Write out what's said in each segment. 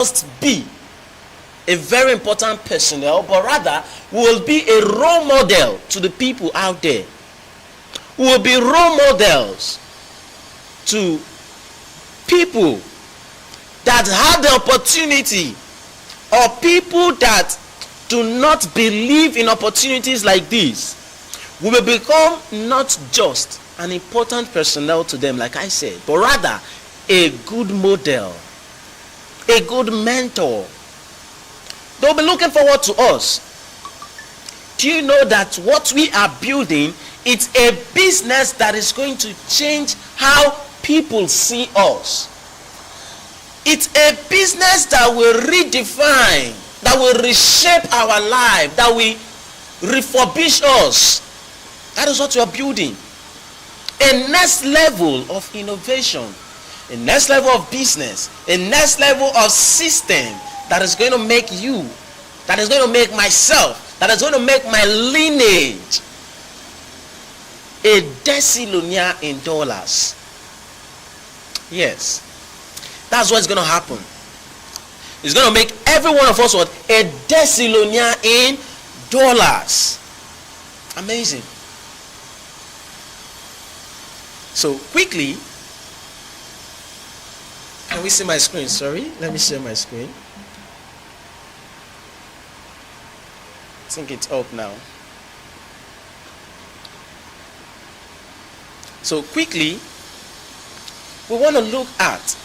just be a very important personnel, but rather we will be a role model to the people out there. We will be role models to people that have the opportunity, or people that do not believe in opportunities like this. We will become not just an important personnel to them, like I said, but rather a good model, a good mentor. They'll be looking forward to us. Do you know that what we are building, it's a business that is going to change how people see us. It's a business that will redefine, that will reshape our life, that will refurbish us. That is what we are building. A next level of innovation, a next level of business, a next level of system that is going to make you, that is going to make myself, that is going to make my lineage a decillonaire in dollars. Yes, that's what's going to happen. It's going to make every one of us what? A decillonaire in dollars. Amazing. So quickly, can we see my screen? Sorry, let me share my screen. I think it's up now. So quickly, we want to look at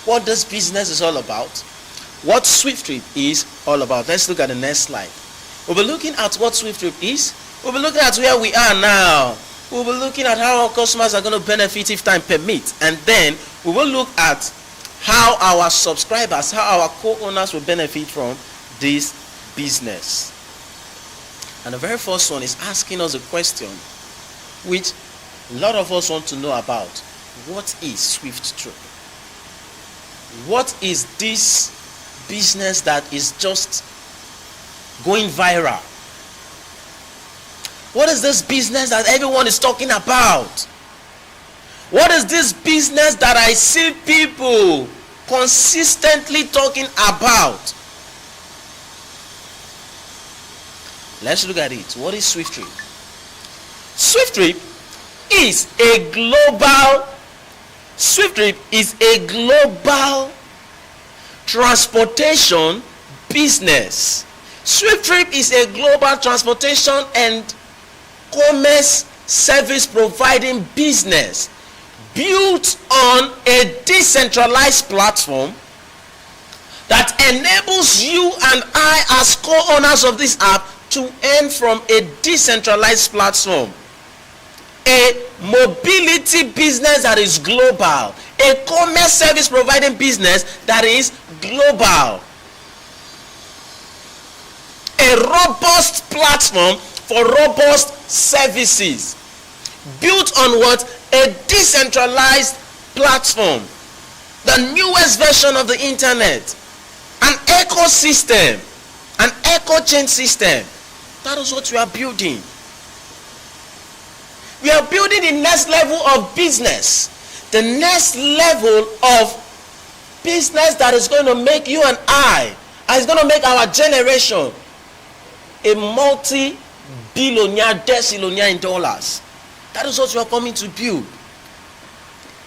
what this business is all about, what SWIFTtrip is all about. Let's look at the next slide. We'll be looking at what SWIFTtrip is. We'll be looking at where we are now. We'll be looking at how our customers are going to benefit if time permits. And then we will look at how our subscribers, how our co-owners will benefit from this business. And the very first one is asking us a question which a lot of us want to know about. What is SWIFTtrip? What is this business that is just going viral? What is this business that everyone is talking about? What is this business that I see people consistently talking about? Let's look at it. What is SWIFTtrip? SWIFTtrip is a global transportation business. SWIFTtrip is a global transportation and commerce service providing business built on a decentralized platform that enables you and I as co-owners of this app to earn from a decentralized platform. A mobility business that is global. A commerce service providing business that is global. A robust platform for robust services. Built on what? A decentralized platform. The newest version of the internet. An ecosystem. An eco-chain system. That is what we are building. We are building the next level of business. The next level of business that is going to make you and I, and is going to make our generation a multi-billionaire, decillionaire in dollars. That is what we are coming to build.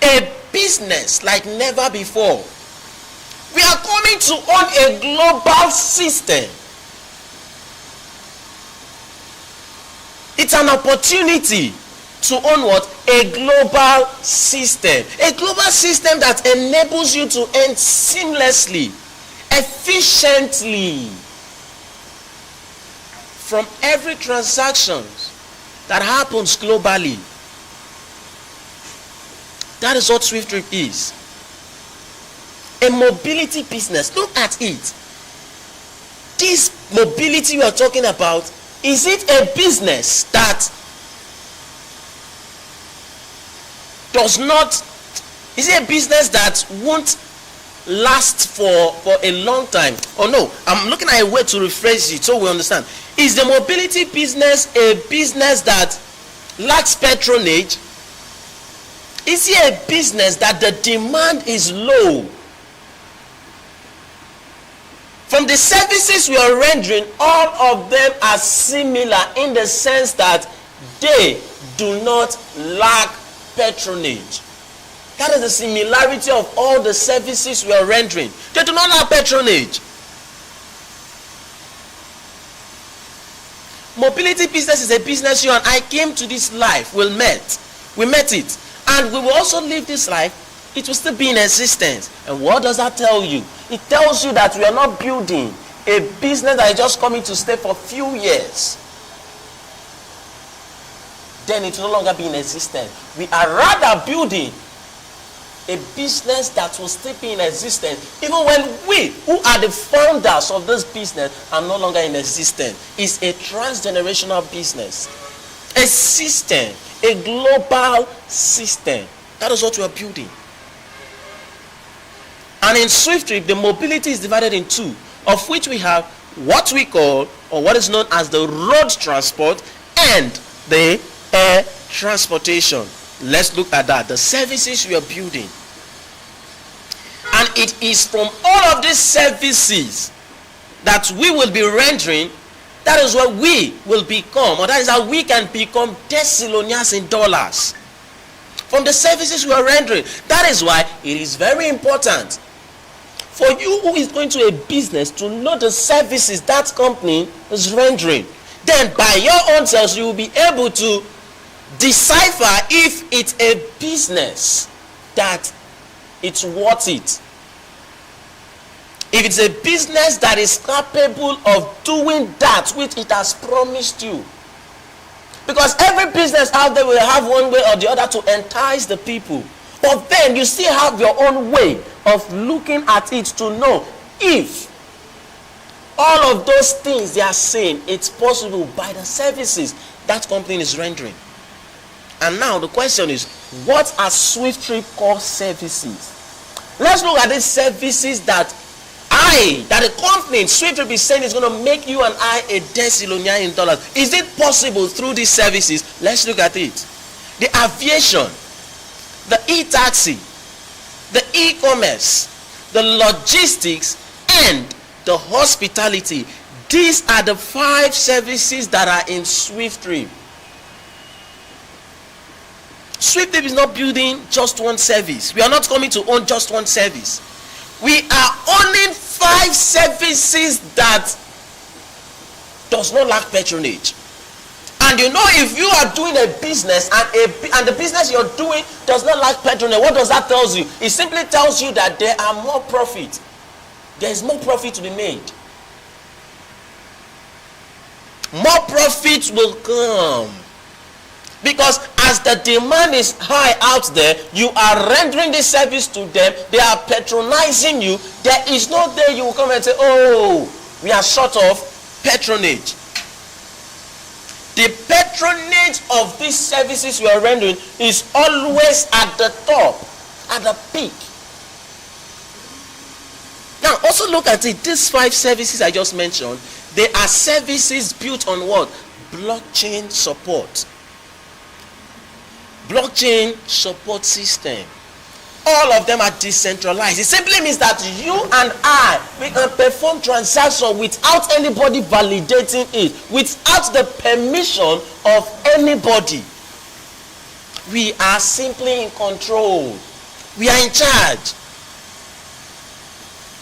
A business like never before. We are coming to own a global system. It's an opportunity to own what? A global system. A global system that enables you to earn seamlessly, efficiently from every transaction that happens globally. That is what SWIFTtrip is. A mobility business. Look at it. This mobility we are talking about, is it a business that does not, is it a business that won't last for a long time? Or no, I'm looking at a way to rephrase it so we understand. Is the mobility business a business that lacks patronage? Is it a business that the demand is low From the services we are rendering, all of them are similar in the sense that they do not lack patronage. That is the similarity of all the services we are rendering. They do not lack patronage. Mobility business is a business you and I came to this life. We met it. And we will also live this life. It will still be in existence. And what does that tell you? It tells you that we are not building a business that is just coming to stay for a few years. Then it will no longer be in existence. We are rather building a business that will still be in existence even when we, who are the founders of this business, are no longer in existence. It's a transgenerational business, a system, a global system. That is what we are building. And in SWIFTtrip, the mobility is divided in two, of which we have what we call, or what is known as the road transport and the air transportation. Let's look at that. The services we are building. And it is from all of these services that we will be rendering, that is what we will become, or that is how we can become Thessalonians in dollars. From the services we are rendering. That is why it is very important for you who is going to a business to know the services that company is rendering. Then by your own selves, you will be able to decipher if it's a business that it's worth it. If it's a business that is capable of doing that which it has promised you. Because every business out there will have one way or the other to entice the people. But then you still have your own way of looking at it to know if all of those things they are saying, it's possible by the services that company is rendering. And now the question is, what are SWIFTtrip core services? Let's look at these services that the company SWIFTtrip is saying is going to make you and I a Thessalonian in dollars. Is it possible through these services? Let's look at it. The aviation, the e-taxi, the e-commerce, the logistics, and the hospitality. These are the 5 services that are in SWIFTtrip. SWIFTtrip is not building just one service. We are not coming to own just one service. We are owning 5 services that does not lack patronage. And you know, if you are doing a business and the business you're doing does not lack patronage, what does that tell you? It simply tells you that there are more profit. There is more profit to be made. More profit will come. Because as the demand is high out there, you are rendering this service to them. They are patronizing you. There is no day you will come and say, oh, we are short of patronage. The patronage of these services you are rendering is always at the top, at the peak. Now, also look at it. These 5 services I just mentioned, they are services built on what? Blockchain support. Blockchain support system. All of them are decentralized. It simply means that you and I, we can perform transactions without anybody validating it, without the permission of anybody. We are simply in control. We are in charge.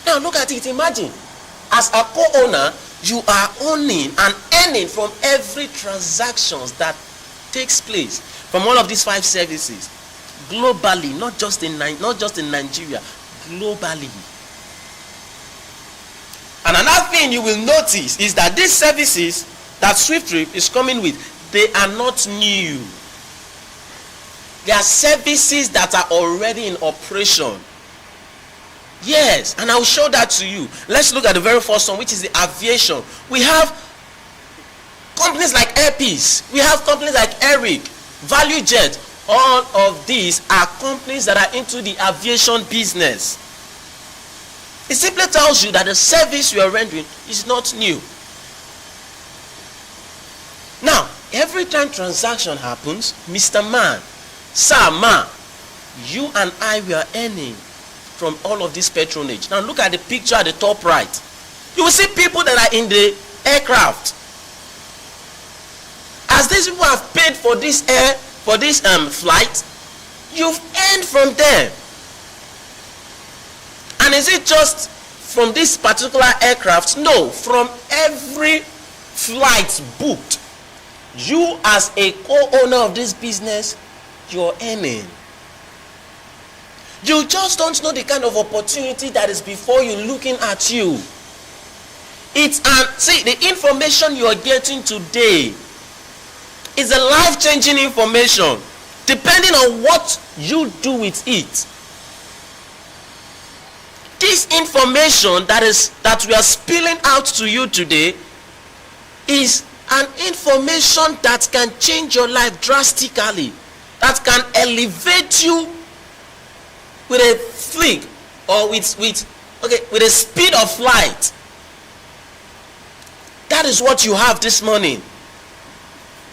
Now look at it. Imagine, as a co-owner, you are owning and earning from every transactions that takes place from all of these 5 services globally, not just in Nigeria, globally. And another thing you will notice is that these services that SWIFTtrip is coming with, they are not new. They are services that are already in operation. Yes, and I will show that to you. Let's look at the very first one, which is the aviation. We have companies like Air Peace. We have companies like Eric, ValueJet. All of these are companies that are into the aviation business. It simply tells you that the service you are rendering is not new. Now, every time transaction happens, Mr. Man, Sir Man, you and I, we are earning from all of this patronage. Now look at the picture at the top right. You will see people that are in the aircraft. As these people have paid for this flight, you've earned from them. And is it just from this particular aircraft? No, from every flight booked. You as a co-owner of this business, you're earning. You just don't know the kind of opportunity that is before you looking at you. See, the information you are getting today is a life-changing information, depending on what you do with it. This information that we are spilling out to you today is an information that can change your life drastically, that can elevate you with a flick or with a speed of light. That is what you have this morning.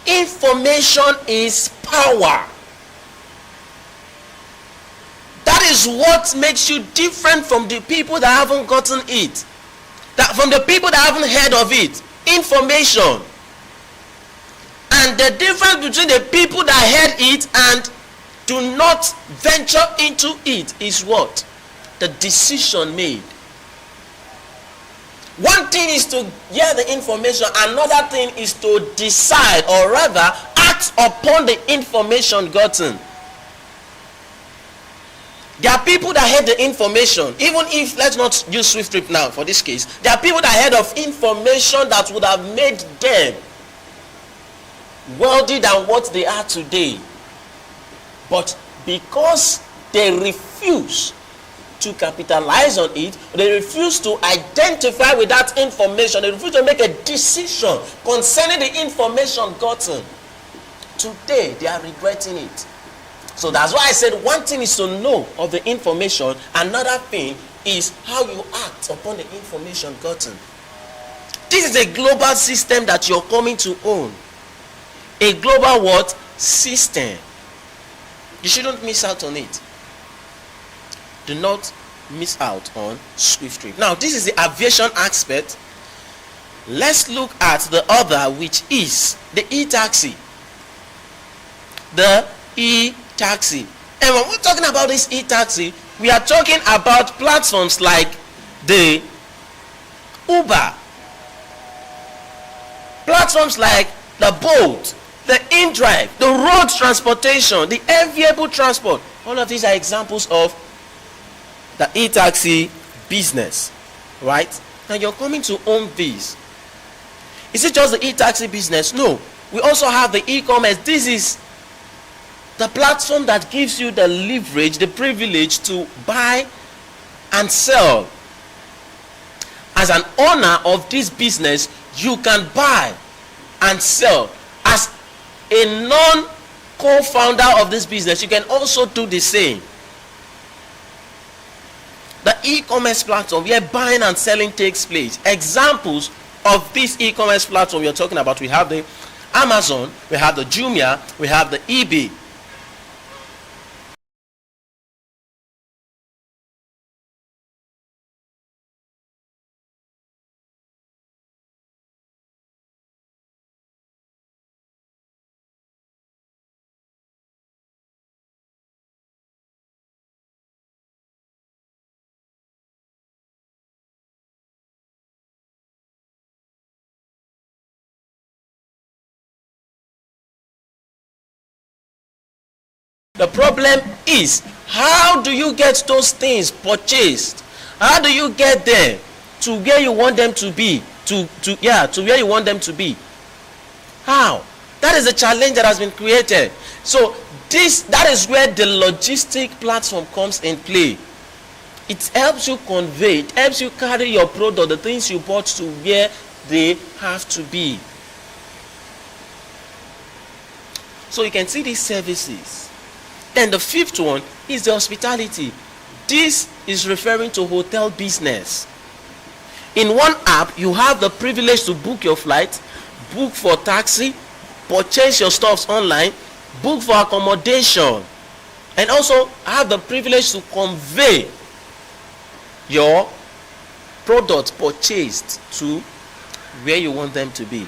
Information is power. That is what makes you different from the people that haven't gotten it, from the people that haven't heard of it. Information. And the difference between the people that heard it and do not venture into it is what? The decision made. One thing is to hear the information, another thing is to decide, or rather act upon the information gotten. There are people that heard the information, even if, let's not use SWIFTtrip now for this case, there are people that heard of information that would have made them wealthy than what they are today. But because they refuse to capitalize on it, they refuse to identify with that information, they refuse to make a decision concerning the information gotten, today they are regretting it. So that's why I said one thing is to know of the information, another thing is how you act upon the information gotten. This is a global system that you're coming to own. A global what? System. You shouldn't miss out on it. Do not miss out on SWIFTtrip. Now, this is the aviation aspect. Let's look at the other, which is the e-taxi. The e-taxi. And when we're talking about this e-taxi, we are talking about platforms like the Uber, platforms like the Bolt, the InDrive, the road transportation, the air vehicle transport. All of these are examples of the e-taxi business, right? Now you're coming to own these. Is it just the e-taxi business? No. We also have the e-commerce. This is the platform that gives you the leverage, the privilege to buy and sell. As an owner of this business, you can buy and sell. As a non-co-founder of this business, you can also do the same. The e-commerce platform where buying and selling takes place. Examples of this e-commerce platform you're talking about, we have the Amazon, we have the Jumia, we have the eBay. The problem is, how do you get those things purchased? How do you get them to where you want them to be? To where you want them to be. How? That is a challenge that has been created. So that is where the logistic platform comes in play. It helps you convey, it helps you carry your product, the things you bought, to where they have to be. So you can see these services. Then the fifth one is the hospitality. This is referring to hotel business. In one app, you have the privilege to book your flight, book for taxi, purchase your stuffs online, book for accommodation, and also have the privilege to convey your product purchased to where you want them to be.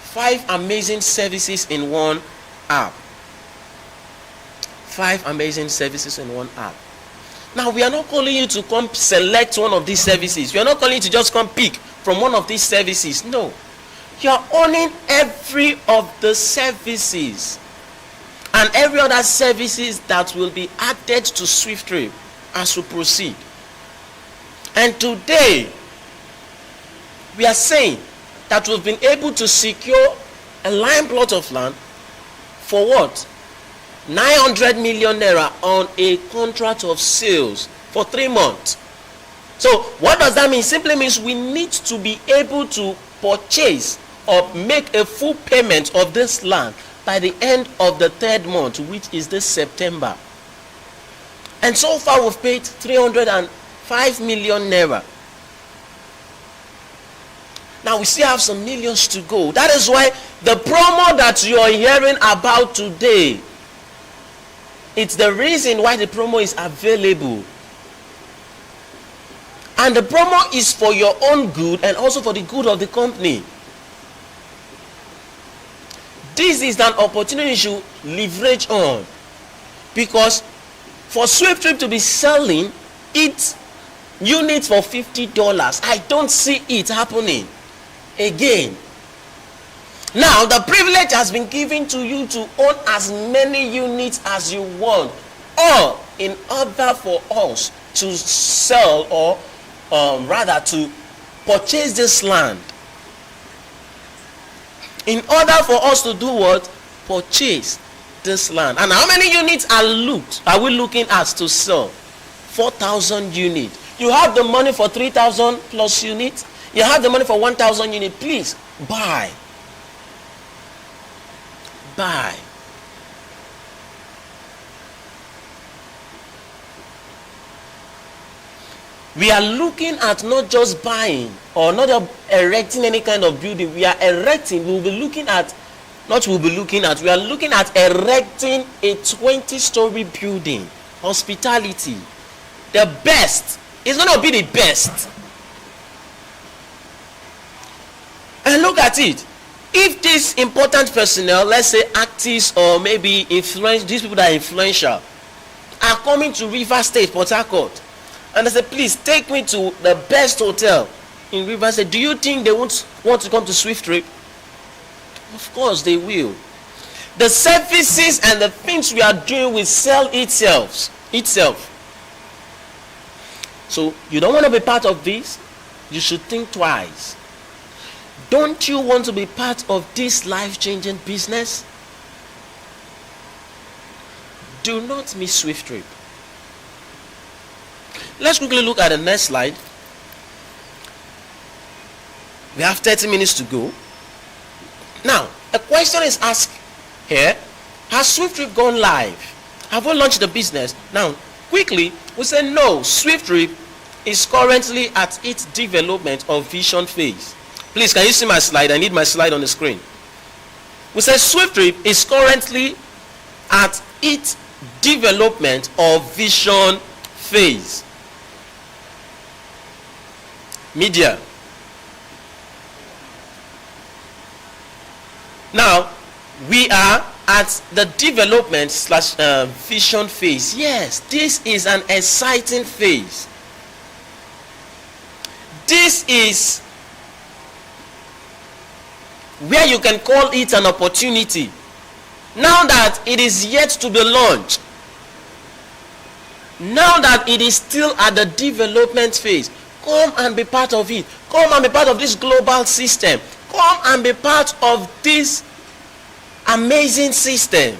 5 amazing services in one app. 5 amazing services in one app. Now, we are not calling you to come select one of these services. We are not calling you to just come pick from one of these services. No. You are owning every of the services and every other services that will be added to SWIFTtrip as we proceed. And today, we are saying that we've been able to secure a line plot of land for what? 900 million naira on a contract of sales for 3 months. So what does that mean? Simply means we need to be able to purchase or make a full payment of this land by the end of the 3rd month, which is this September. And so far we've paid 305 million naira. Now we still have some millions to go. That is why the promo that you are hearing about today, it's the reason why the promo is available. And the promo is for your own good and also for the good of the company. This is an opportunity you should leverage on. Because for SWIFTtrip to be selling its units for $50, I don't see it happening again. Now, the privilege has been given to you to own as many units as you want, all in order for us to sell or rather to purchase this land. In order for us to do what? Purchase this land. And how many units are we looking at to sell? 4,000 units. You have the money for 3,000 plus units. You have the money for 1,000 units. Please buy. Buy. We are looking at not just buying or not erecting any kind of building. We are erecting, we are looking at erecting a 20-story building. Hospitality. The best. It's going to be the best. And look at it. If these important personnel, let's say artists or maybe these people that are influential, are coming to River State, Port Harcourt, and they say, please take me to the best hotel in River State, do you think they won't want to come to SWIFTtrip? Of course they will. The services and the things we are doing will sell itself. So you don't want to be part of this? You should think twice. Don't you want to be part of this life-changing business? Do not miss SWIFTtrip. Let's quickly look at the next slide. We have 30 minutes to go. Now, a question is asked here. Has SWIFTtrip gone live? Have we launched the business? Now, quickly, we say no. SWIFTtrip is currently at its development or vision phase. Please, can you see my slide? I need my slide on the screen. We say SWIFTtrip is currently at its development or vision phase. Media. Now, we are at the development / vision phase. Yes, this is an exciting phase. This is where you can call it an opportunity. Now that it is yet to be launched, now that it is still at the development phase, come and be part of it. Come and be part of this global system. Come and be part of this amazing system.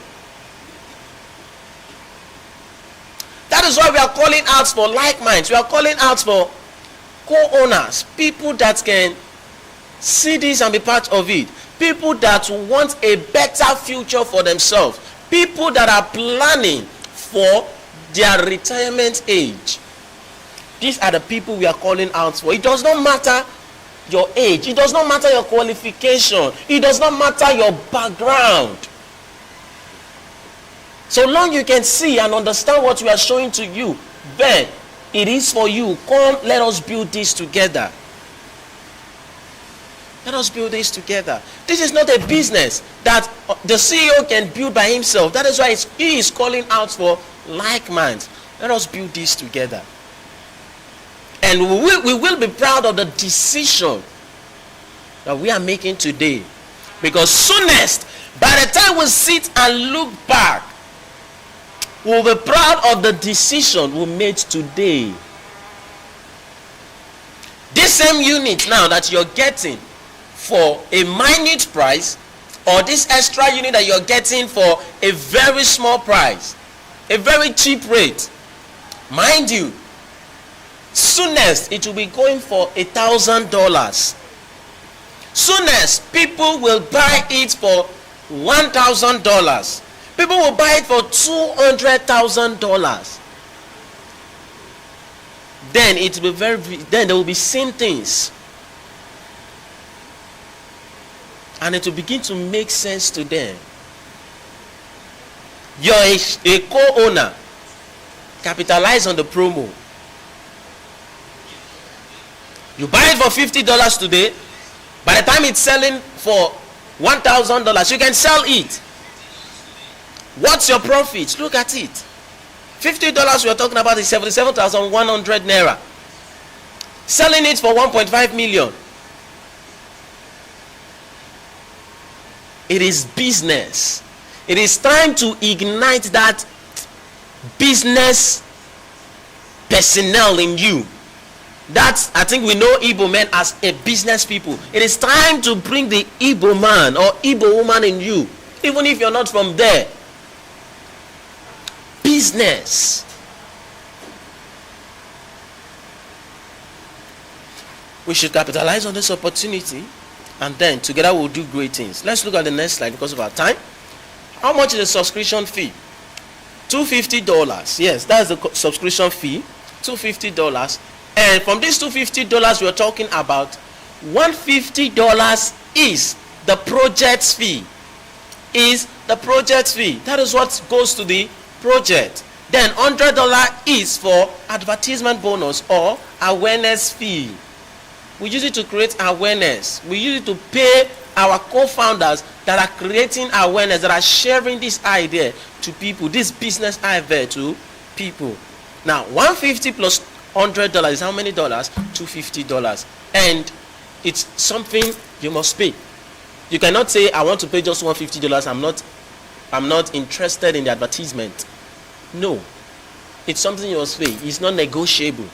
That is why we are calling out for like minds. We are calling out for co-owners, people that can see this and be part of it, people that want a better future for themselves, people that are planning for their retirement age. These are the people we are calling out for. It does not matter your age, it does not matter your qualification, it does not matter your background. So long you can see and understand what we are showing to you, then it is for you. Come, let us build this together. Let us build this together. This is not a business that the CEO can build by himself. That is why he is calling out for like minds. Let us build this together. And we will be proud of the decision that we are making today. Because soonest, by the time we sit and look back, we'll be proud of the decision we made today. This same unit now that you're getting for a minute price, or this extra unit that you're getting for a very small price, a very cheap rate, mind you, soonest it will be going for $1,000. Soonest people will buy it for $1,000. People will buy it for $200,000. Then it will then there will be same things, and it will begin to make sense to them. You're a co-owner. Capitalize on the promo. You buy it for $50 today. By the time it's selling for $1,000, you can sell it. What's your profit? Look at it. $50 we are talking about is 77,100 naira. Selling it for 1.5 million. It is business. It is time to ignite that business personnel in you. That's, I think we know Igbo men as a business people. It is time to bring the Igbo man or Igbo woman in you, even if you're not from there. Business. We should capitalize on this opportunity, and then together we'll do great things. Let's look at the next slide because of our time. How much is the subscription fee? $250. Yes, that's the subscription fee. $250. And from these $250 we're talking about, $150 is the project fee. That is what goes to the project. Then $100 is for advertisement bonus or awareness fee. We use it to create awareness. We use it to pay our co-founders that are creating awareness, that are sharing this idea to people, this business idea to people. Now, $150 plus $100 is how many dollars? $250. And it's something you must pay. You cannot say, I want to pay just $150. I'm not interested in the advertisement. No. It's something you must pay. It's not negotiable.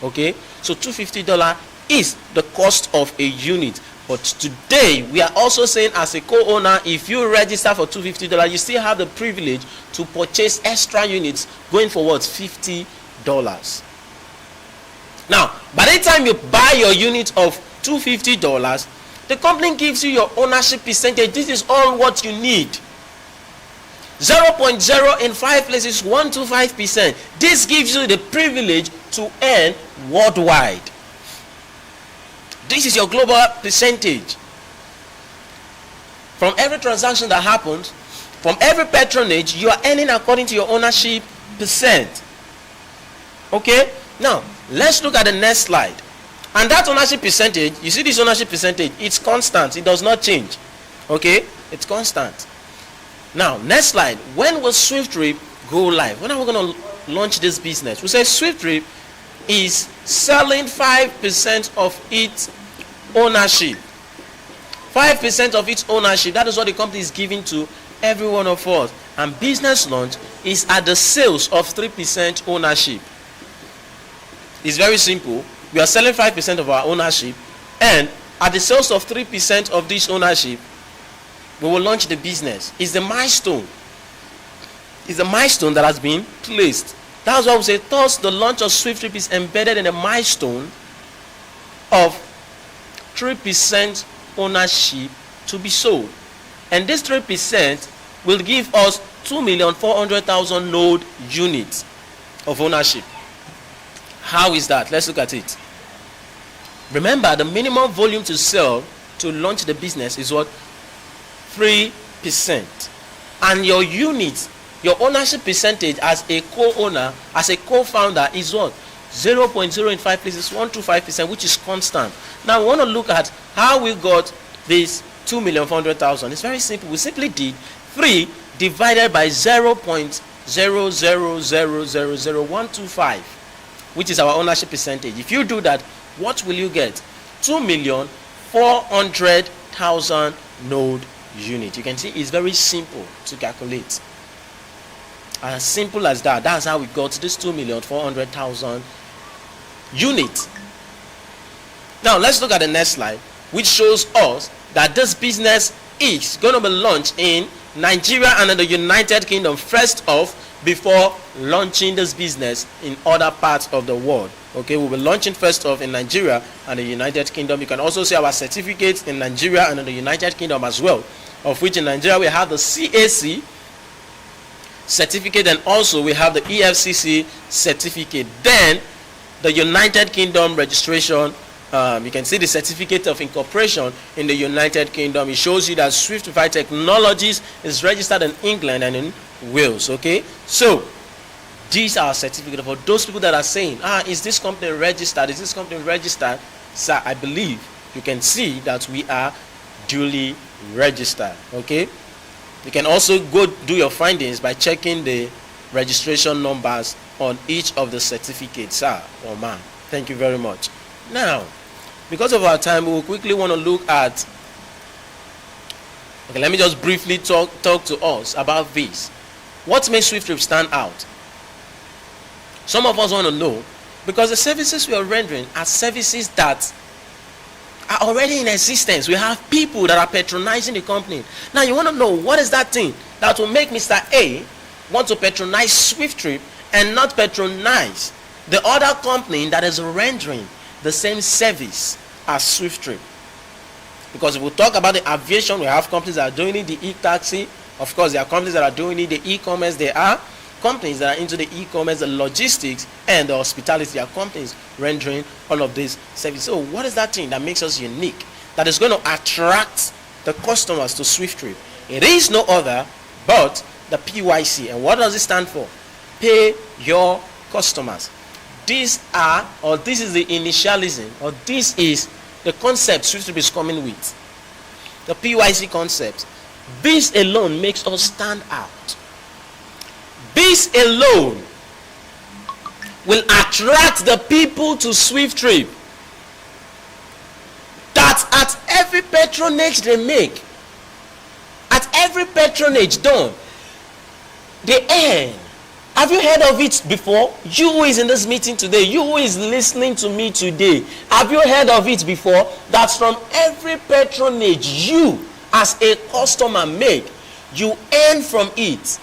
Okay? So $250 is the cost of a unit. But today, we are also saying as a co-owner, if you register for $250, you still have the privilege to purchase extra units going for what? $50. Now, by the time you buy your unit of $250, the company gives you your ownership percentage. This is all what you need. 0.0 in 5 places, 125%. This gives you the privilege to earn worldwide. This is your global percentage. From every transaction that happens, from every patronage, you are earning according to your ownership percent. Okay? Now, let's look at the next slide. And that ownership percentage, you see this ownership percentage, it's constant. It does not change. Okay? It's constant. Now, next slide. When will SWIFTtrip go live? When are we going to launch this business? We say SWIFTtrip is selling 5% of its ownership. 5% of its ownership. That is what the company is giving to every one of us. And business launch is at the sales of 3% ownership. It's very simple. We are selling 5% of our ownership, and at the sales of 3% of this ownership, we will launch the business. It's the milestone. It's the milestone that has been placed. That's why we say, thus the launch of SWIFTtrip is embedded in a milestone of 3% ownership to be sold. And this 3% will give us 2,400,000 node units of ownership. How is that? Let's look at it. Remember, the minimum volume to sell to launch the business is what? 3%. And your units, your ownership percentage as a co-owner, as a co-founder is what? 0.0 in 5 places, 125%, which is constant. Now we want to look at how we got this 2,400,000. It's very simple. We simply did 3 divided by 0.000000125, which is our ownership percentage. If you do that, what will you get? 2,400,000 node unit. You can see it's very simple to calculate. As simple as that. That's how we got this 2,400,000 unit. Now let's look at the next slide, which shows us that this business is going to be launched in Nigeria and in the United Kingdom first off, before launching this business in other parts of the world. Okay, we'll be launching first off in Nigeria and the United Kingdom. You can also see our certificates in Nigeria and in the United Kingdom as well, of which in Nigeria we have the CAC certificate, and also we have the EFCC certificate. Then the United Kingdom registration, you can see the certificate of incorporation in the United Kingdom. It shows you that SWIFTIFY Technologies is registered in England and in Wales. Okay, so these are certificates for those people that are saying, is this company registered? Is this company registered? Sir, I believe you can see that we are duly registered. Okay, you can also go do your findings by checking the registration numbers on each of the certificates, sir or ma'am. Thank you very much. Now, because of our time, we will quickly want to look at, okay, let me just briefly talk to us about this. What makes SWIFTtrip stand out? Some of us want to know, because the services we are rendering are services that are already in existence. We have people that are patronizing the company. Now you want to know, what is that thing that will make Mr. A want to patronize SWIFTtrip and not patronize the other company that is rendering the same service as SWIFTtrip? Because if we talk about the aviation, we have companies that are doing it, the e-taxi. Of course, there are companies that are doing it, the e-commerce. There are companies that are into the e-commerce, the logistics, and the hospitality. There are companies rendering all of these services. So what is that thing that makes us unique, that is going to attract the customers to SWIFTtrip? It is no other but the PYC. And what does it stand for? Pay your customers. This is the initialism, or this is the concept SWIFTtrip is coming with. The PYC concept. This alone makes us stand out. This alone will attract the people to SWIFTtrip. That at every patronage they make, at every patronage done, they earn. Have you heard of it before? You who is in this meeting today, you who is listening to me today, have you heard of it before? That from every patronage you as a customer make, you earn from it.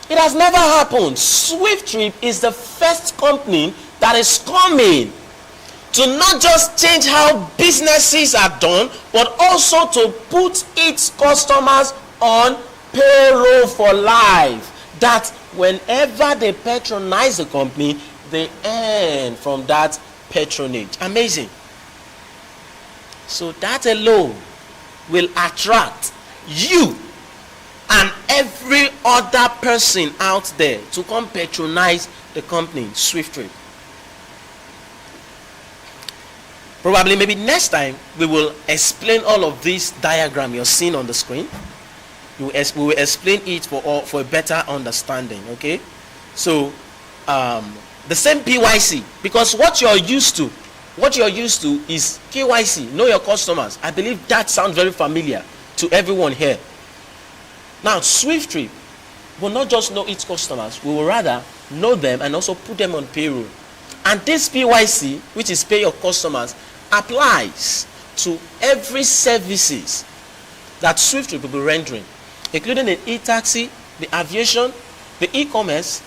It has never happened. SWIFTtrip is the first company that is coming to not just change how businesses are done, but also to put its customers on payroll for life. That whenever they patronize the company, they earn from that patronage. Amazing. So that alone will attract you and every other person out there to come patronize the company, SWIFTtrip. Probably maybe next time we will explain all of this diagram you're seeing on the screen. We will explain it for a better understanding. Okay, so the same PYC, because what you're used to is KYC, know your customers. I believe that sounds very familiar to everyone here. Now SWIFTtrip will not just know its customers, we will rather know them and also put them on payroll. And this PYC, which is pay your customers, applies to every services that SWIFTtrip will be rendering, including the e-taxi, the aviation, the e-commerce,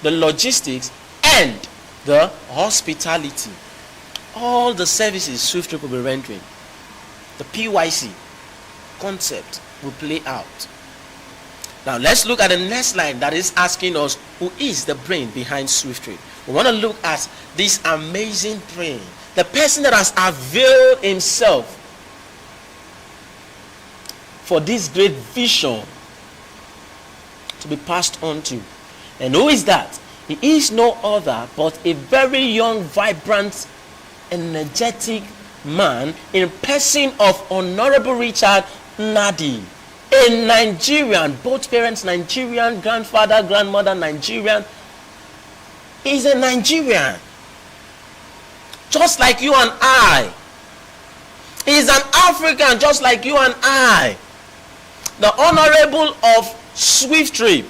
the logistics, and the hospitality. All the services SWIFTtrip will be rendering, the PYC concept will play out. Now let's look at the next line that is asking us, who is the brain behind SWIFTtrip? We want to look at this amazing brain, the person that has availed himself for this great vision to be passed on to. And who is that? He is no other but a very young, vibrant, energetic man in person of Honorable Richard Nadi, a Nigerian, both parents Nigerian, grandfather, grandmother Nigerian. He's a Nigerian, just like you and I. He's an African, just like you and I. The Honorable of SWIFTtrip.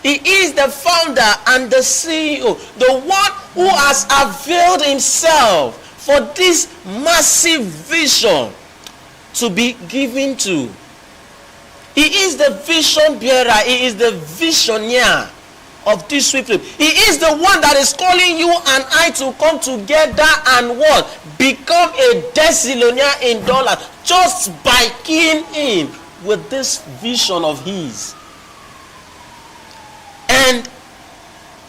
He is the founder and the CEO, the one who has availed himself for this massive vision to be given to. He is the vision bearer. He is the visionaire of this SWIFTtrip. He is the one that is calling you and I to come together and what? Become a decillionaire in dollars just by keying in with this vision of his. And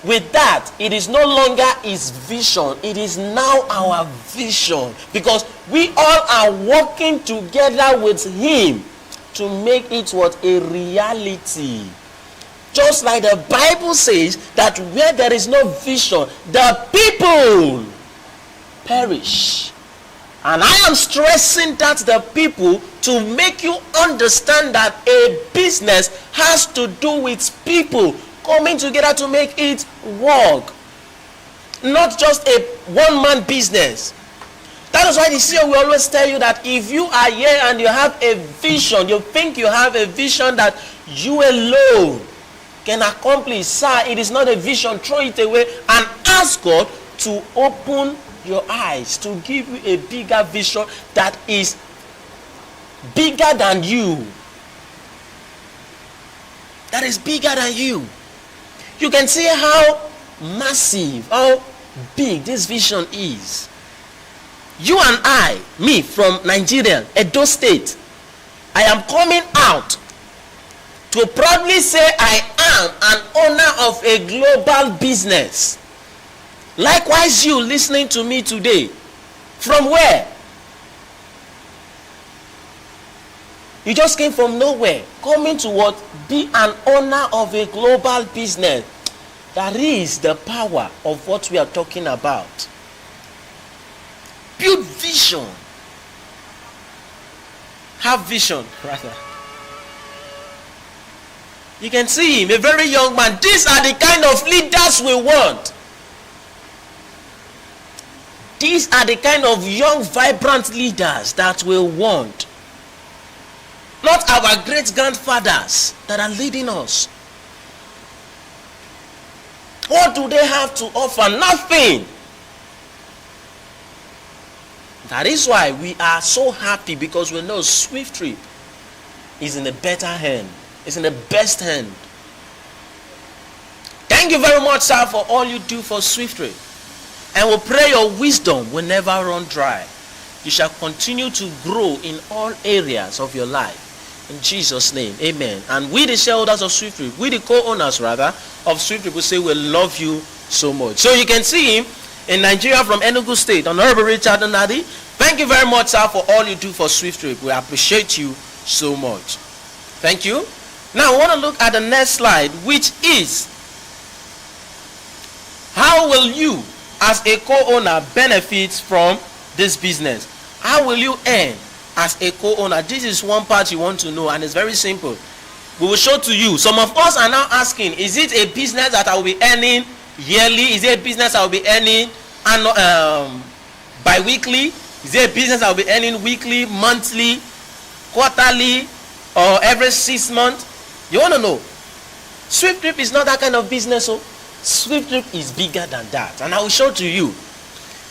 with that, it is no longer his vision. It is now our vision. Because we all are working together with him to make it what? A reality. Just like the Bible says that where there is no vision, the people perish. And I am stressing that the people to make you understand that a business has to do with people coming together to make it work. Not just a one-man business. That is why the CEO will always tell you that if you are here and you have a vision, you think you have a vision that you alone can accomplish, sir, it is not a vision. Throw it away and ask God to open your eyes, to give you a bigger vision that is bigger than you. That is bigger than you. You can see how massive, how big this vision is. You and I, me from Nigeria, Edo State, I am coming out to proudly say I am an owner of a global business. Likewise, you listening to me today, from where? You just came from nowhere, coming to what? Be an owner of a global business. That is the power of what we are talking about. Build vision. Have vision, rather. You can see him, a very young man. These are the kind of leaders we want. These are the kind of young, vibrant leaders that we want. Not our great-grandfathers that are leading us. What do they have to offer? Nothing. That is why we are so happy, because we know SWIFTtrip is in a better hand. It's in the best hand. Thank you very much, sir, for all you do for SWIFTtrip. And we pray your wisdom will never run dry. You shall continue to grow in all areas of your life. In Jesus' name, amen. And we, the shareholders of SWIFTtrip, we, the co-owners rather, of SWIFTtrip, will say we love you so much. So you can see him in Nigeria from Enugu State, Honorable Richard Nadi. Thank you very much, sir, for all you do for SWIFTtrip. We appreciate you so much. Thank you. Now I want to look at the next slide, which is how will you, as a co-owner, benefit from this business? How will you earn as a co-owner? This is one part you want to know, and it's very simple. We will show to you. Some of us are now asking, is it a business that I will be earning yearly? Is it a business I will be earning bi-weekly? Is it a business I will be earning weekly, monthly, quarterly, or every 6 months? You want to know? SWIFTtrip is not that kind of business. So SWIFTtrip is bigger than that, and I will show to you.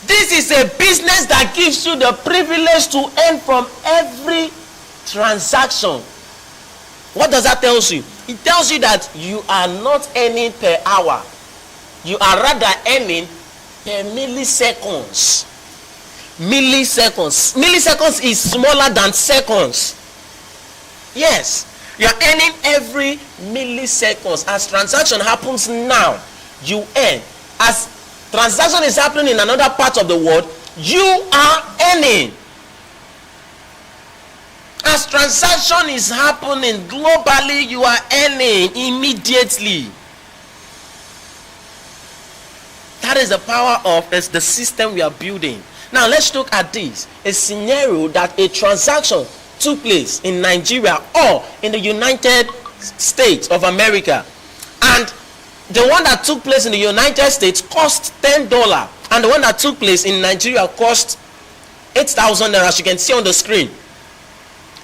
This is a business that gives you the privilege to earn from every transaction. What does that tell you? It tells you that you are not earning per hour. You are rather earning per milliseconds. Milliseconds. Milliseconds is smaller than seconds. Yes. You are earning every milliseconds. As transaction happens now, you earn. As transaction is happening in another part of the world, you are earning. As transaction is happening globally, you are earning immediately. That is the power of the system we are building. Now let's look at this. A scenario that a transaction took place in Nigeria or in the United States of America, and the one that took place in the United States cost $10, and the one that took place in Nigeria cost 8,000 naira, as you can see on the screen.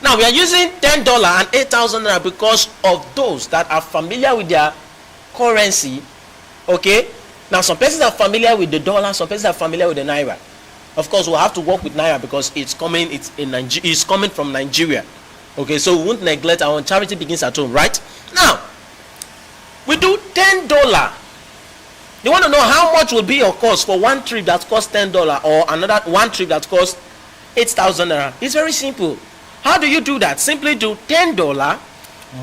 Now we are using $10 and 8,000 naira because of those that are familiar with their currency. Okay, now some persons are familiar with the dollar, some persons are familiar with the naira. Of course, we'll have to work with naira because it's coming from Nigeria. Okay, so we won't neglect our own. Charity begins at home, right? Now we do $10. You want to know how much will be your cost for one trip that costs $10 or another one trip that costs 8,000 naira? It's very simple. How do you do that? Simply do $10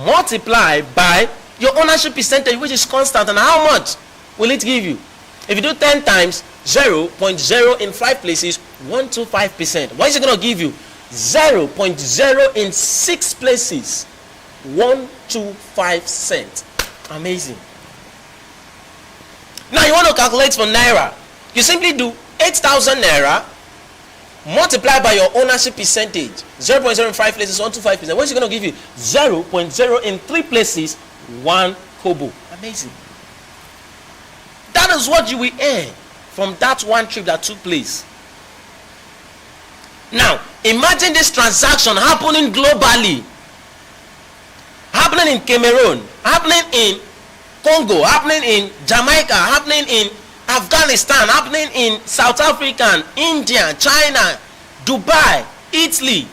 multiplied by your ownership percentage, which is constant, and how much will it give you? If you do 10 times 0.0 in 5 places, 125%. What is it going to give you? 0.0 in 6 places, 125 cents. Amazing. Now you want to calculate for naira. You simply do 8,000 naira multiplied by your ownership percentage, 0.0 in 5 places, 125%. What is it going to give you? 0.0 in 3 places, 1 kobo. Amazing. That is what you will earn from that one trip that took place. Now imagine this transaction happening globally, happening in Cameroon, happening in Congo, happening in Jamaica, happening in Afghanistan, happening in South Africa, India, China, Dubai, Italy,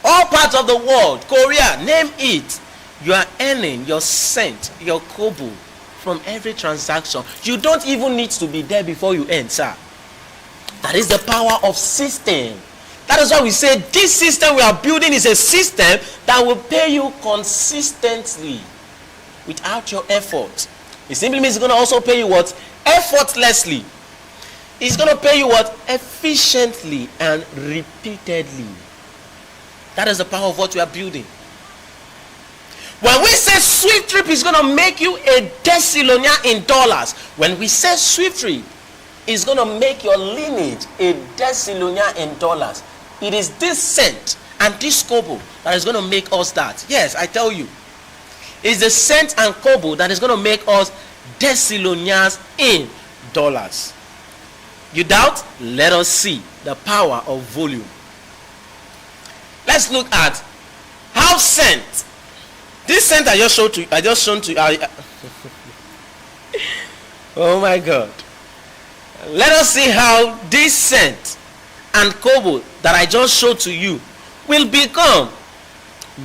all parts of the world, Korea, name it. You are earning your cent, your kobo from every transaction. You don't even need to be there before you earn, sir. That is the power of system. That is why we say this system we are building is a system that will pay you consistently without your effort. It simply means it's going to also pay you what? Effortlessly. It's going to pay you what? Efficiently and repeatedly. That is the power of what we are building. When we say SWIFTtrip is going to make you a decillonaire in dollars, when we say SWIFTtrip is going to make your lineage a decillonaire in dollars, it is this cent and this kobo that is going to make us that. Yes, I tell you. It's the cent and kobo that is going to make us decillonaires in dollars. You doubt? Let us see the power of volume. Let's look at how cent. This cent I just showed to you. Oh my God. Let us see how this cent and kobo that I just showed to you will become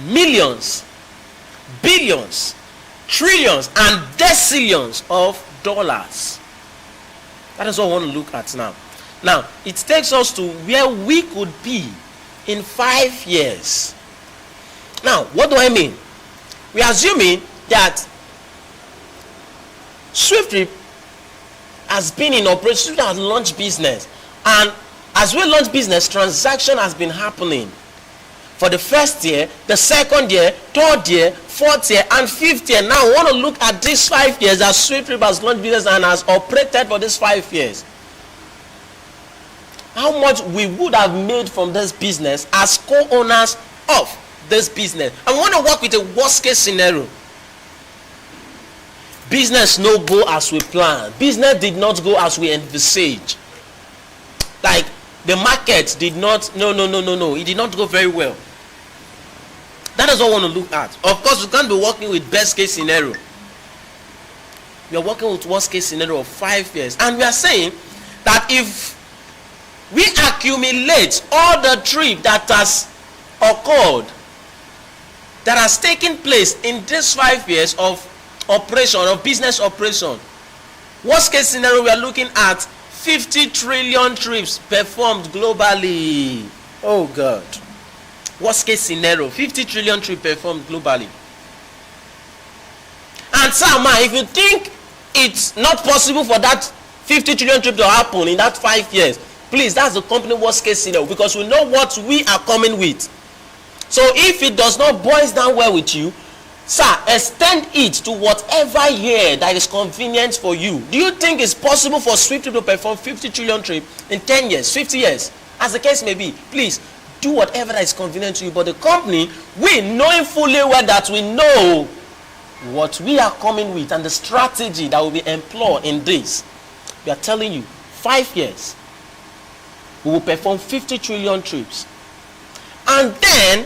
millions, billions, trillions, and decillions of dollars. That is what I want to look at now. Now, it takes us to where we could be in 5 years. Now, what do I mean? We are assuming that SWIFTtrip has been in operation, has launched business, and as we launch business, transaction has been happening for the first year, the second year, third year, fourth year, and fifth year. Now we want to look at these 5 years that SWIFTtrip has launched business and has operated for these 5 years. How much we would have made from this business as co-owners of this business. And we want to work with a worst case scenario. Business no go as we planned. Business did not go as we envisaged. Like the market did not, no. It did not go very well. That is what we want to look at. Of course, we can't be working with best case scenario. We are working with worst case scenario of 5 years. And we are saying that if we accumulate all the trip that has occurred, that has taken place in these 5 years of operation, of business operation, worst case scenario, we are looking at 50 trillion trips performed globally. Oh God. Worst case scenario, 50 trillion trips performed globally. And so, if you think it's not possible for that 50 trillion trip to happen in that 5 years, please, that's the company worst case scenario, because we know what we are coming with. So if it does not boil down well with you, Sir, extend it to whatever year that is convenient for you. Do you think it's possible for SWIFTtrip to perform 50 trillion trip in 10 years, 50 years? As the case may be, please do whatever that is convenient to you. But the company, we knowing fully well that we know what we are coming with and the strategy that will be employed in this. We are telling you, 5 years, we will perform 50 trillion trips. And then,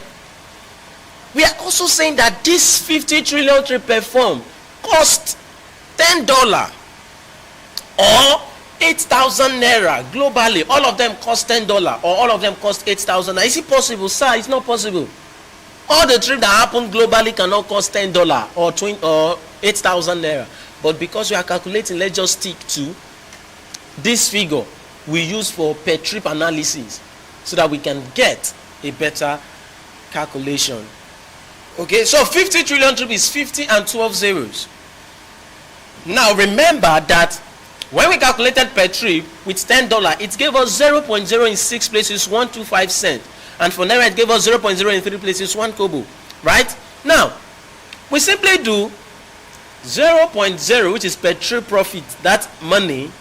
we are also saying that this 50 trillion trip perform cost $10 or 8,000 naira globally. All of them cost $10 or all of them cost 8,000. Is it possible? Sir, it's not possible. All the trips that happen globally cannot cost $10 or 8,000 naira. But because we are calculating, let's just stick to this figure we use for per trip analysis so that we can get a better calculation. Okay, so 50 trillion trip is 50 and 12 zeros. Now remember that when we calculated per trip with $10, it gave us 0.0 in 6 places, 125 cents. And for Naira, it gave us 0.0 in 3 places, 1 kobo. Right? Now, we simply do 0.0, which is per trip profit, that money,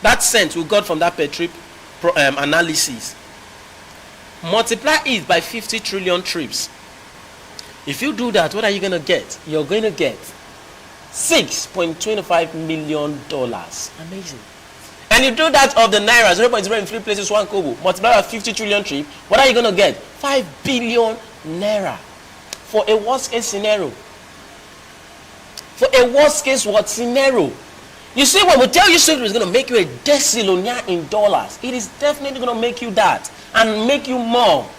that cent we got from that per trip analysis. Multiply it by 50 trillion trips. If you do that, what are you going to get? You're going to get $6.25 million. Amazing. And you do that of the Naira, 0.0 in 3 places, 1 kobo, multiply by 50 trillion trip, what are you going to get? 5 billion Naira. For a worst case scenario. For a worst case what scenario? You see, when we tell you SWIFTtrip is going to make you a decillionaire in dollars, it is definitely going to make you that and make you more.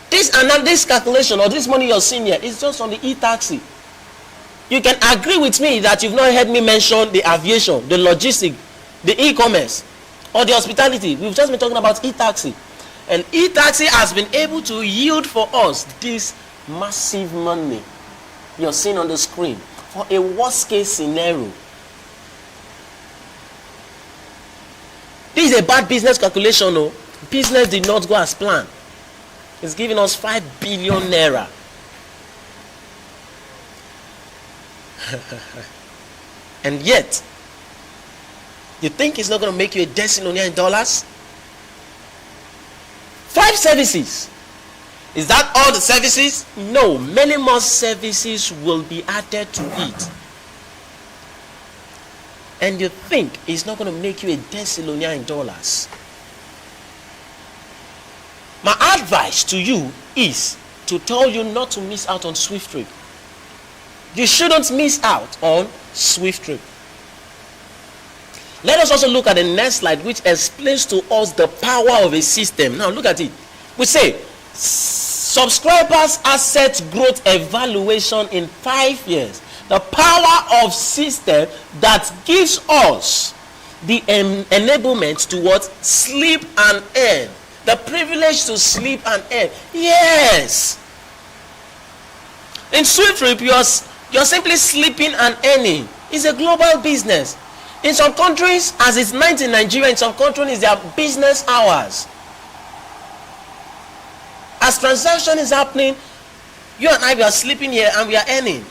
This calculation or this money you're seeing here is just on the e-taxi. You can agree with me that you've not heard me mention the aviation, the logistics, the e-commerce, or the hospitality. We've just been talking about e-taxi. And e-taxi has been able to yield for us this massive money you're seeing on the screen for a worst case scenario. This is a bad business calculation. No, business did not go as planned. It's giving us 5 billion Naira. And yet, you think it's not going to make you a decillionaire in dollars? 5 services. Is that all the services? No, many more services will be added to it. And you think it's not going to make you a decillionaire in dollars? My advice to you is to tell you not to miss out on SWIFTtrip. You shouldn't miss out on SWIFTtrip. Let us also look at the next slide, which explains to us the power of a system. Now look at it. We say subscribers asset growth evaluation in 5 years. The power of system that gives us the enablement to what? Sleep and earn. The privilege to sleep and earn. Yes. In SWIFTtrip, you're simply sleeping and earning. It's a global business. In some countries, as it's night in Nigeria, in some countries, there are business hours. As transaction is happening, you and I, we are sleeping here and we are earning.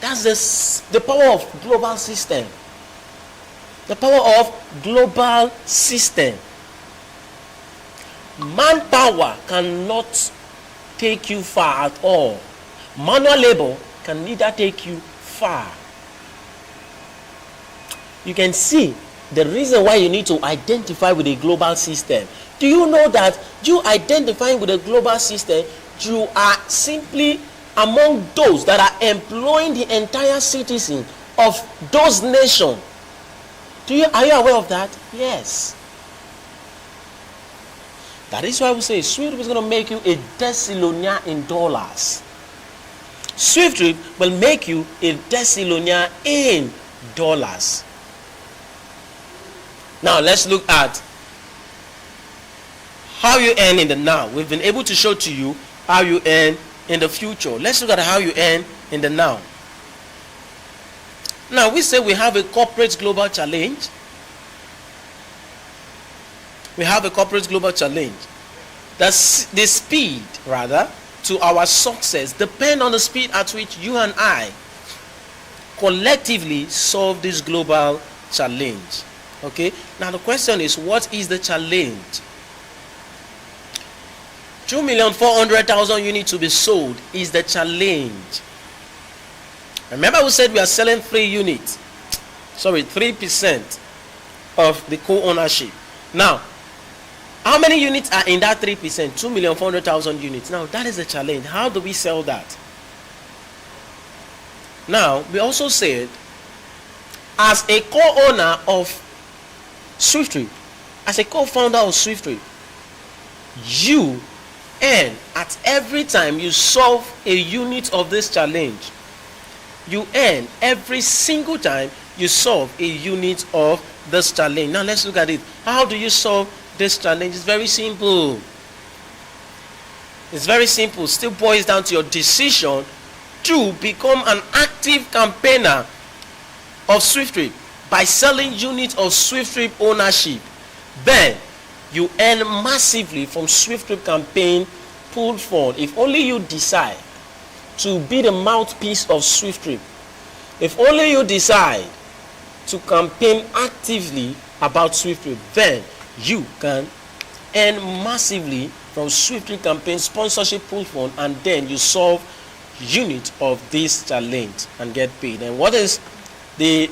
That's the power of global system. The power of global system. Manpower cannot take you far at all. Manual labor can neither take you far. You can see the reason why you need to identify with a global system. Do you know that you identifying with a global system, you are simply among those that are employing the entire citizen of those nations? Are you aware of that? Yes. That is why we say SWIFTtrip is going to make you a decillionaire in dollars. SWIFTtrip will make you a decillionaire in dollars. Now let's look at how you earn in the now. We've been able to show to you how you earn in the future. Let's look at how you earn in the now. Now we say we have a corporate global challenge. We have a corporate global challenge. The speed, rather, to our success depend on the speed at which you and I collectively solve this global challenge. Okay, now the question is, what is the challenge? 2,400,000 units to be sold is the challenge. Remember we said we are selling 3% of the co-ownership. Now, how many units are in that 3%? 2,400,000 units. Now, that is the challenge. How do we sell that? Now, we also said, as a co-owner of SWIFTtrip, as a co-founder of SWIFTtrip, you earn at every time you solve a unit of this challenge. You earn every single time you solve a unit of this challenge. Now let's look at it. How do you solve this challenge? It's very simple. It's very simple. Still boils down to your decision to become an active campaigner of SWIFTtrip by selling units of SWIFTtrip ownership. Then you earn massively from SWIFTtrip campaign pool fund. If only you decide to be the mouthpiece of SWIFTtrip, if only you decide to campaign actively about SWIFTtrip, then you can earn massively from SWIFTtrip campaign sponsorship pool fund, and then you solve unit of this challenge and get paid. And what is the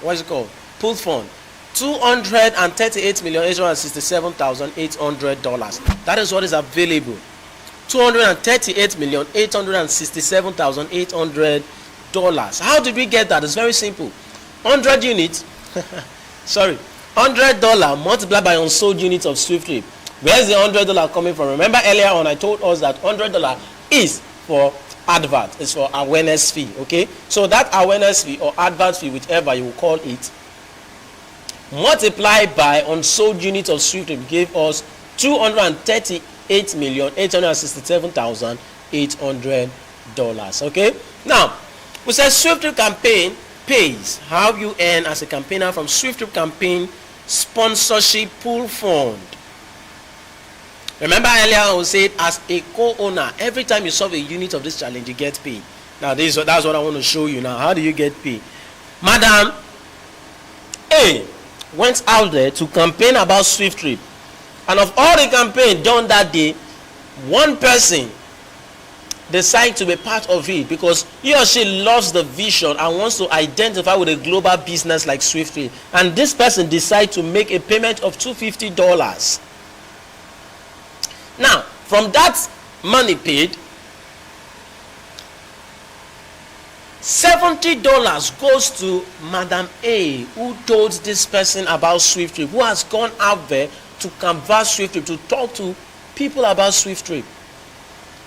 what is it called? Pool fund. $238,867,800. That is what is available. $238,867,800. How did we get that? It's very simple. 100 units sorry, $100 multiplied by unsold units of SWIFTtrip. Where's the $100 coming from? Remember earlier on I told us that $100 is for advert, it's for awareness fee. Okay, so that awareness fee or advert fee, whichever you will call it, multiplied by unsold units of SWIFTtrip gave us $238,867,800. Okay, now we said SWIFTtrip campaign pays. How you earn as a campaigner from SWIFTtrip campaign sponsorship pool fund. Remember earlier I said, as a co-owner, every time you solve a unit of this challenge, you get paid. Now that's what I want to show you now. How do you get paid? Madam A went out there to campaign about SWIFTtrip, and of all the campaign done that day, one person decide to be part of it because he or she loves the vision and wants to identify with a global business like SWIFTtrip, and this person decide to make a payment of $250. Now from that money paid, $70 goes to Madam A, who told this person about SWIFTtrip, who has gone out there to canvass SWIFTtrip, to talk to people about SWIFTtrip.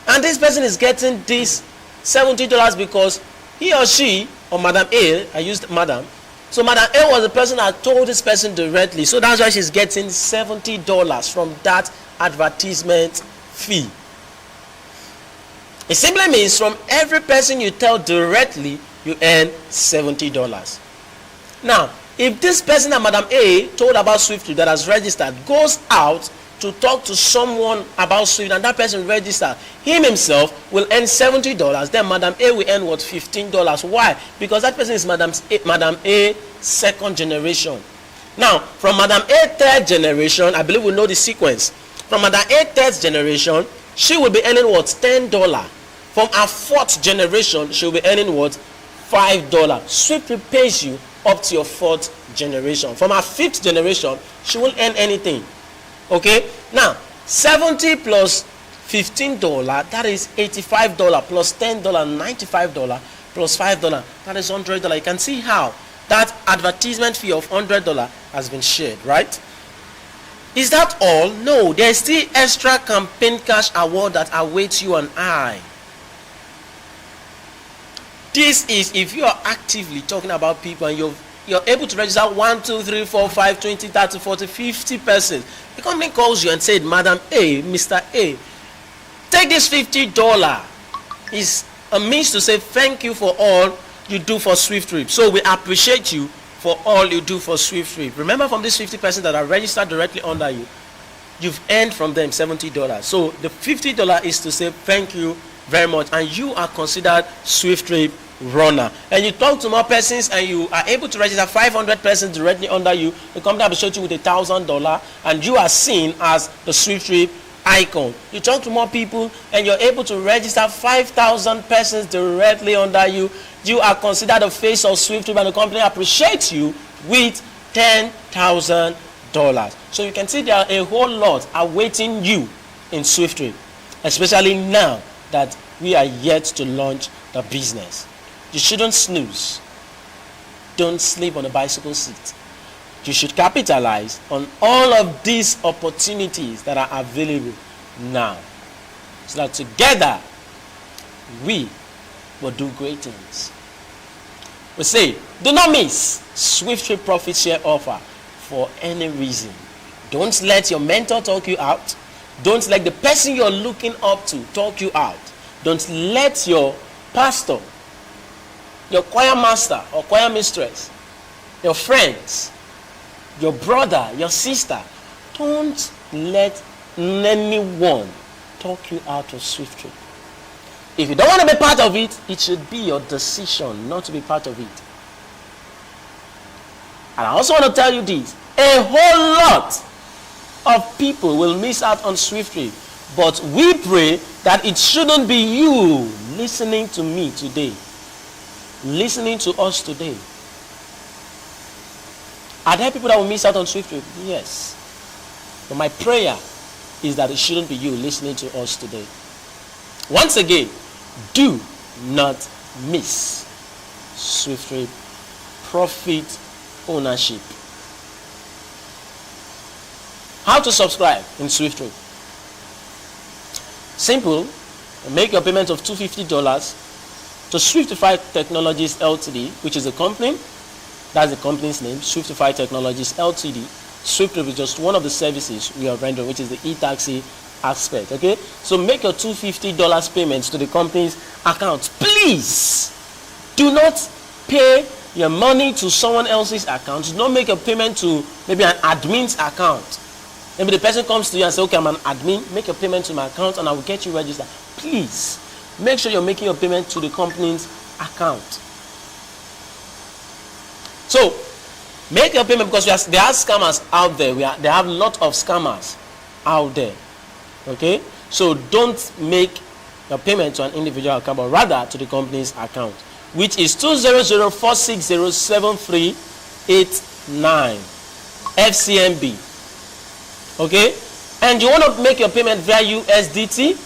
And this person is getting this $70 because he or she, or Madam A, I used Madam, so Madam A was the person that told this person directly, so that's why she's getting $70 from that advertisement fee. It simply means from every person you tell directly, you earn $70. Now, if this person that Madam A told about SWIFTtrip that has registered goes out to talk to someone about SWIFT and that person registered, him himself will earn $70. Then Madam A will earn what? $15. Why? Because that person is Madam A second generation. Now, from Madam A third generation, I believe we know the sequence. From Madam A third generation, she will be earning what? $10. From her fourth generation, she will be earning what? $5. SWIFTtrip pays you up to your fourth generation. From her fifth generation, she won't earn anything. Okay, now 70 plus $15, that is $85, plus $10, $95, plus $5, that is $100. You can see how that advertisement fee of $100 has been shared, right? Is that all? No, there is still extra campaign cash award that awaits you and I. This is if you are actively talking about people and you're able to register 1, 2, 3, 4, 5, 20, 30, 40, 50 persons. The company calls you and said, Madam A, Mr. A, take this $50. Is a means to say thank you for all you do for SWIFTtrip. So we appreciate you for all you do for SWIFTtrip. Remember, from these 50 persons that are registered directly under you, you've earned from them $70. So the $50 is to say thank you very much, and you are considered SWIFTtrip runner. And you talk to more persons and you are able to register 500 persons directly under you. The company will show you with $1,000, and you are seen as the SWIFTtrip icon. You talk to more people and you're able to register 5,000 persons directly under you. You are considered the face of SWIFTtrip, and the company appreciates you with $10,000. So you can see there are a whole lot awaiting you in SWIFTtrip, especially now that we are yet to launch the business. You shouldn't snooze. Don't sleep on a bicycle seat. You should capitalize on all of these opportunities that are available now, so that together we will do great things. We say, do not miss SWIFTtrip profit share offer for any reason. Don't let your mentor talk you out. Don't let the person you're looking up to talk you out. Don't let your pastor, your choir master or choir mistress, your friends, your brother, your sister, don't let anyone talk you out of SWIFTtrip. If you don't want to be part of it, it should be your decision not to be part of it. And I also want to tell you this: a whole lot of people will miss out on SWIFTtrip, but we pray that it shouldn't be you listening to me today, listening to us today. Are there people that will miss out on SWIFTtrip? Yes. But my prayer is that it shouldn't be you listening to us today. Once again, do not miss SWIFTtrip profit ownership. How to subscribe in SWIFTtrip? Simple. Make your payment of $250 to SWIFTIFY Technologies LTD, which is a company. That's the company's name, SWIFTIFY Technologies LTD. SWIFTtrip is just one of the services we are rendering, which is the e-taxi aspect. Okay, so make your $250 payments to the company's account. Please do not pay your money to someone else's account. Do not make a payment to maybe an admin's account. Maybe the person comes to you and says, okay, I'm an admin, make a payment to my account and I will get you registered. Please make sure you're making your payment to the company's account. So make your payment, because there are scammers out there. They have a lot of scammers out there. Okay, so don't make your payment to an individual account, but rather to the company's account, which is 200-460-7389 FCMB. Okay, and you want to make your payment via USDT,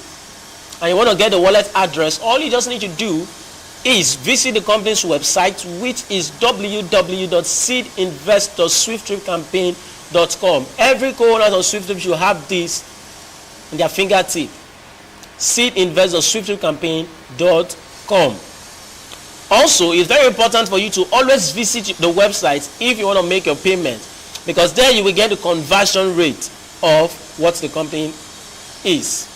and you want to get the wallet address. All you just need to do is visit the company's website, which is www.seedinvest.swifttripcampaign.com. Every co-owner of SWIFTtrip should have this in their fingertip. Seedinvest.swifttripcampaign.com. Also, it's very important for you to always visit the website if you want to make your payment, because there you will get the conversion rate of what the company is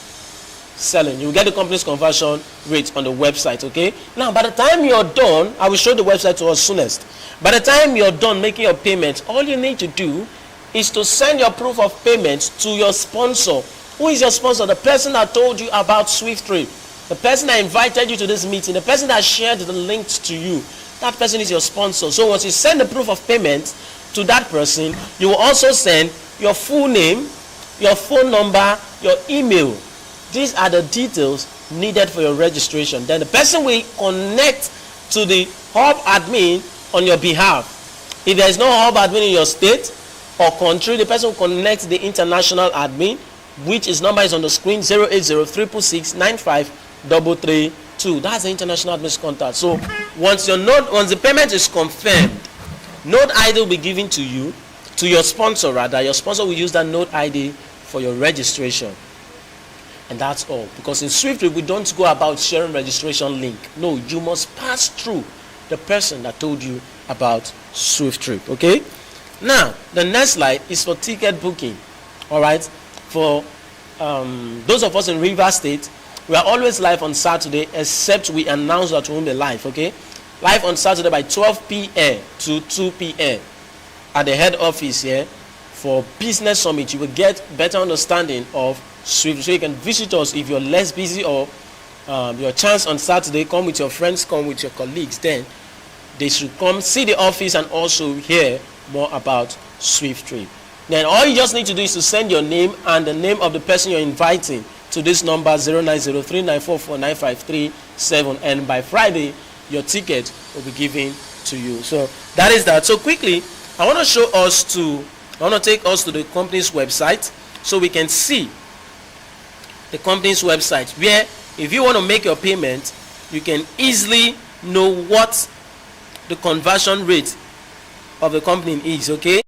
selling. You will get the company's conversion rate on the website. Okay, now by the time you're done, I will show the website to us soonest. By the time you're done making your payment, all you need to do is to send your proof of payment to your sponsor. Who is your sponsor? The person that told you about SWIFTtrip, the person that invited you to this meeting, the person that shared the links to you. That person is your sponsor. So once you send the proof of payment to that person, you will also send your full name, your phone number, your email. These are the details needed for your registration. Then the person will connect to the hub admin on your behalf. If there is no hub admin in your state or country, the person will connect to the international admin, which his number is on the screen, 080-366-95332. That's the international admin's contact. So once the payment is confirmed, node ID will be given to you, to your sponsor rather. Your sponsor will use that node ID for your registration. And that's all. Because in SWIFTtrip, we don't go about sharing registration link. No, you must pass through the person that told you about SWIFTtrip. Okay? Now, the next slide is for ticket booking. All right? For those of us in Rivers State, we are always live on Saturday, except we announce that we won't be live. Okay? Live on Saturday by 12 p.m. to 2 p.m. at the head office here for business summit. You will get better understanding of Swift. So you can visit us if you're less busy, or your chance on Saturday, come with your friends, come with your colleagues, then they should come see the office and also hear more about SWIFTtrip. Then all you just need to do is to send your name and the name of the person you're inviting to this number 0903944953 and by Friday your ticket will be given to you. So that is that. So quickly, I want to take us to the company's website so we can see the company's website, where if you want to make your payment, you can easily know what the conversion rate of the company is. Okay.